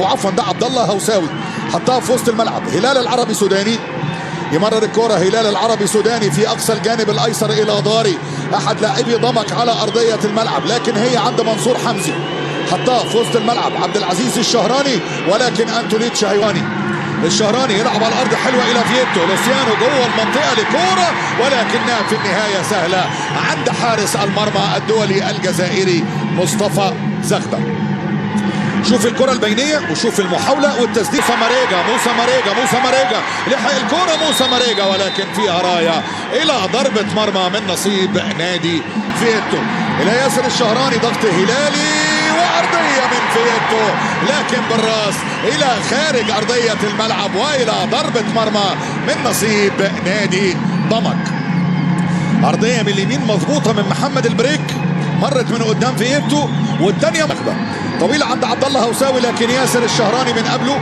عفوا ده عبد الله هوساوي حطها في وسط الملعب. هلال العربي سوداني يمرر الكرة. هلال العربي سوداني في اقصى الجانب الايسر الى ضاري احد لاعبي ضمك على ارضية الملعب، لكن هي عند منصور حمزي حطها في وسط الملعب. عبد العزيز الشهراني ولكن انتوليتش هيواني. الشهراني يلعب على الارض حلوه الى فييتو. لوسيانو جوه المنطقه لكوره ولكنها في النهايه سهله عند حارس المرمى الدولي الجزائري مصطفى زغبه. شوف الكره البينيه وشوف المحاوله والتسديد. موسى ماريجا لحق الكره موسى ماريجا ولكن فيها رايه الى ضربه مرمى من نصيب نادي فييتو. الى ياسر الشهراني ضغط هلالي وارضيه من فييتو لكن بالراس الى خارج ارضيه الملعب والى ضربه مرمى من نصيب نادي ضمك. ارضيه من اليمين مضبوطه من محمد البريك مرت من قدام فييتو والثانيه مخبه طويله عند عبد الله هوساوي لكن ياسر الشهراني من قبله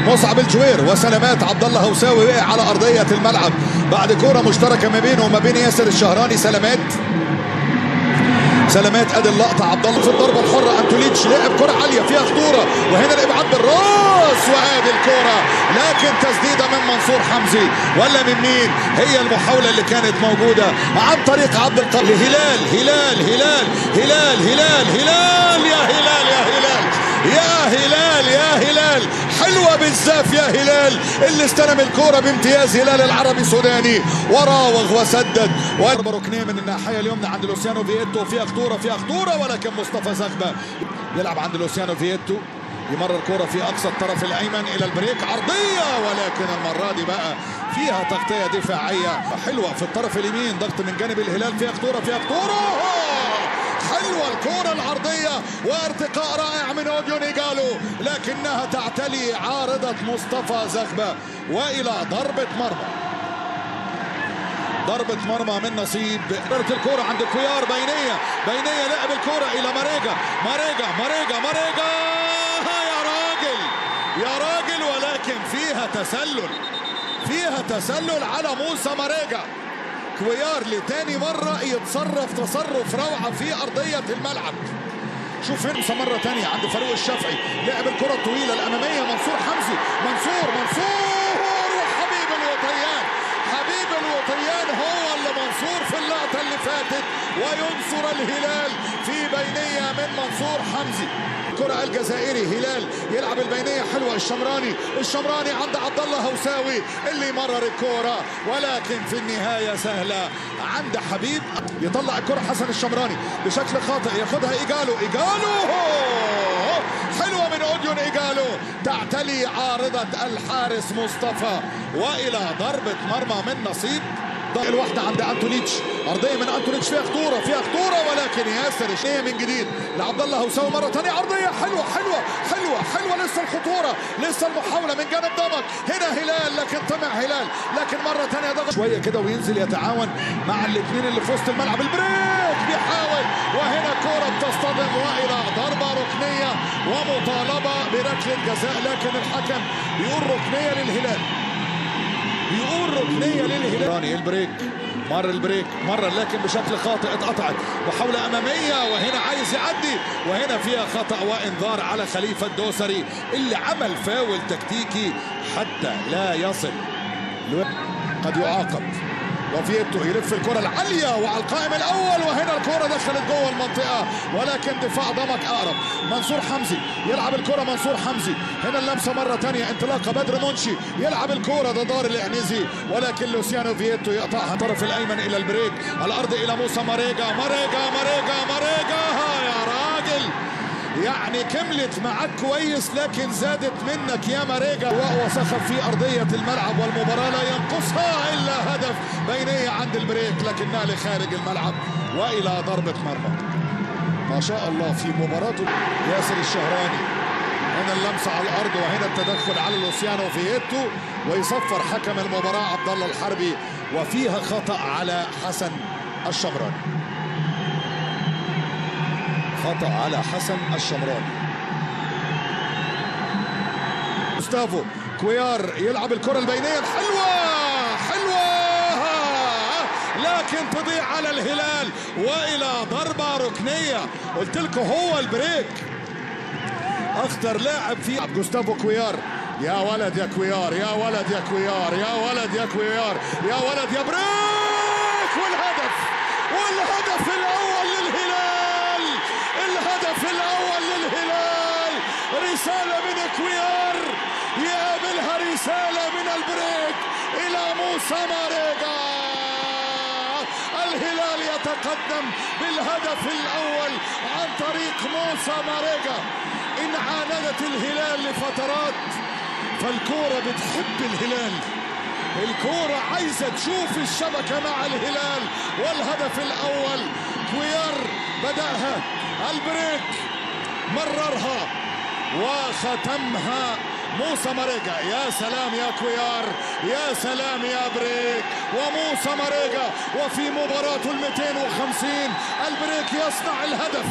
مصعب الجوير وسلامات. عبد الله هوساوي وقع على ارضيه الملعب بعد كره مشتركه ما بينه وما بين ياسر الشهراني. سلامات ادي اللقطه. عبد الله في الضربه الحره. انتوليتش لعب كره عاليه فيها خطوره وهنا الابعاد بالراس وادي الكره لكن تسديده من منصور حمزي ولا من مين؟ هي المحاوله اللي كانت موجوده عن طريق عبد القادر. هلال حلوه بالزاف يا هلال اللي استلم الكوره بامتياز. هلال العربي سوداني وراوغ وسدد وضربه ركنيه من الناحيه اليمنى عند لوسيانو فييتو. فيها خطوره ولكن مصطفى زغبه يلعب عند لوسيانو فييتو. يمرر كرة في اقصى الطرف الايمن الى البريك عرضيه ولكن المره دي بقى فيها تغطيه دفاعيه حلوه في الطرف اليمين. ضغط من جانب الهلال. فيها خطوره حلوه الكرة العرضيه وارتقاء رائع من اوديون ايجالو لكنها تعتلي عارضه مصطفى زغبه والى ضربه مرمى من نصيب. الكرة عند كويار. بينية لعب الكرة الى ماريجا يا راجل ولكن فيها تسلل على موسى ماريجا. كويار لتاني مرة يتصرف تصرف روعة في أرضية الملعب. شوف هنا مرة تانية عند فاروق الشافعي لعب الكرة الطويلة الأمامية. منصور حمزي حبيب الوطيان هو اللي منصور في اللقطة اللي فاتت وينصر الهلال في بينية من منصور حمزي. الكرة الجزائري هلال يلعب البينية حلوة. الشمراني عند عبد الله هوساوي اللي مرر الكرة ولكن في النهاية سهلة عند حبيب. يطلع الكرة حسن الشمراني بشكل خاطئ ياخدها ايجالو حلوة من اوديون ايجالو تعتلي عارضة الحارس مصطفى والى ضربة مرمى من نصيب. الواحدة عند انتوليتش. ارضية من انتوليتش فيها خطورة ولكن ياسر الشيء من جديد لعبد الله هوساوي مرة ثانية. عرضية حلوة لسه الخطورة لسه المحاولة من جانب ضمك. هنا هلال لكن طمع هلال لكن مرة ثانية ضغط شوية كده وينزل يتعاون مع الاثنين اللي في وسط الملعب. البريك بيحاول وهنا كرة بتصطدم والى ضربة ركنية ومطالبة بركلة جزاء لكن الحكم بيقول ركنية للهلال. البريك مر لكن بشكل خاطئ اتقطعت. محاولة أمامية وهنا عايز يعدي وهنا فيها خطأ وإنذار على خليفة الدوسري اللي عمل فاول تكتيكي حتى لا يصل. قد يعاقب. وفييتو يلف الكرة العالية وعلى القائم الأول وهنا الكرة دخلت جوه المنطقة ولكن دفاع ضمك أقرب. منصور حمزي يلعب الكرة. هنا اللمسة مرة تانية. انطلاقة بدر منشي يلعب الكرة. ده دار العنزي ولكن لوسيانو فييتو يقطعها الطرف الأيمن إلى البريك على الأرض إلى موسى ماريجا يا راجل يعني كملت معك كويس لكن زادت منك يا ماريجا وسخف في أرضية الملعب والمباراة لا ينقصها إلا هدف. بينية عند البريك لكنها لخارج الملعب وإلى ضربة مرمى. ما شاء الله في مباراته ياسر الشهراني. هنا اللمسة على الأرض وهنا التدخل على لوسيانو فييتو ويصفر حكم المباراة عبد الله الحربي وفيها خطأ على حسن الشمراني. جوستافو كويار يلعب الكرة البينية الحلوة لكن تضيع على الهلال والى ضربة ركنية. قلت لكم هو البريك اخطر لاعب في جوستافو كويار. يا ولد يا كويار، يا ولد يا كويار، يا ولد يا كويار، يا ولد يا بريك. والهدف الاول للهلال، الهدف الاول للهلال. رسالة من كويار يقابلها رسالة من البريك الى موسى ماريجا. الهلال يتقدم بالهدف الاول عن طريق موسى ماريجا. ان عاندت الهلال لفترات، فالكورة بتحب الهلال، الكورة عايزة تشوف الشبكة مع الهلال. والهدف الاول كويار بدأها، البريك مررها وختمها موسى ماريجا. يا سلام يا كويار، يا سلام يا بريك وموسى ماريجا. وفي مباراته 250 البريك يصنع الهدف،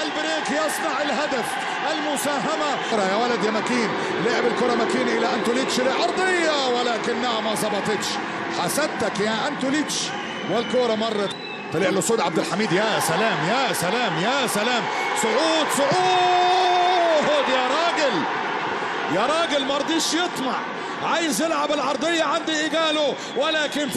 البريك يصنع الهدف. المساهمة يا ولد يا مكين، لعب الكرة مكين الى انتوليتش لعرضية ولكنها ما ظبطتش. حسدتك يا انتوليتش. والكرة مرت، طلع له سعود عبد الحميد. يا سلام يا سلام يا سلام، سعود يا راجل، يا راجل مرضيش يطمع، عايز يلعب العرضية عند إيجالو ولكن